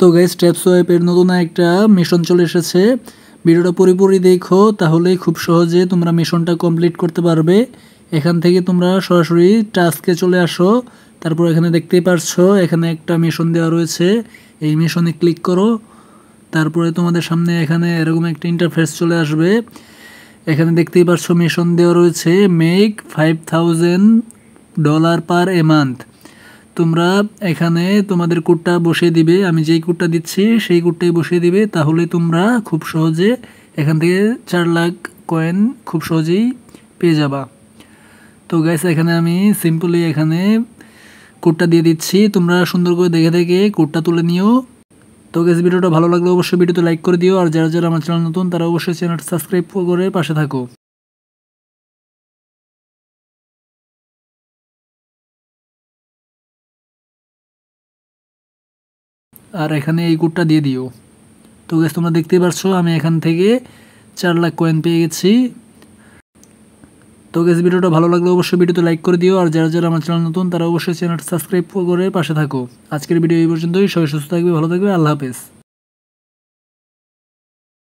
তো guys tap সোয়াইপের নতুন একটা মিশন চলে এসেছে। ভিডিওটা পুরোপুরি দেখো, তাহলেই খুব সহজে তোমরা মিশনটা কমপ্লিট করতে পারবে। এখান থেকে তোমরা সরাসরি টাস্কে চলে আসো। তারপর এখানে দেখতেই পারছো এখানে একটা মিশন দেওয়া রয়েছে, এই মিশনে ক্লিক করো। তারপরে তোমাদের সামনে এখানে এরকম একটা ইন্টারফেস চলে আসবে। এখানে দেখতেই পারছো মিশন দেওয়া রয়েছে মেক $5000 পার এ মান্থ। তোমরা এখানে তোমাদের কোডটা বসিয়ে দিবে, আমি যেই কোডটা দিচ্ছি সেই কোডটাই বসিয়ে দিবে, তাহলে তোমরা খুব সহজে এখান থেকে 4 লাখ কয়েন খুব সহজেই পেয়ে যাবা। তো গাইস এখানে আমি সিম্পলি এখানে কোডটা দিয়ে দিচ্ছি, তোমরা সুন্দর করে দেখে দেখে কোডটা তুলে নিও। তো গাইস ভিডিওটা ভালো লাগলে অবশ্যই ভিডিওতে লাইক করে দিও, আর যারা যারা আমার চ্যানেল নতুন তারা অবশ্যই চ্যানেলটা সাবস্ক্রাইব করে পাশে থাকো। আর এখানে এই কোডটা দিয়ে দিও। তো গাইস তোমরা দেখতেই পারছো আমি এখান থেকে 4 লাখ কয়েন পেয়ে গেছি। তো গাইস ভিডিওটা ভালো লাগলে অবশ্যই ভিডিওতে লাইক করে দিও, আর যারা যারা আমার চ্যানেল নতুন তারা অবশ্যই চ্যানেলটা সাবস্ক্রাইব করে পাশে থাকো। আজকের ভিডিও এই পর্যন্তই। সবাই সুস্থ থাকবে, ভালো থাকবে, আল্লাহ হাফেজ।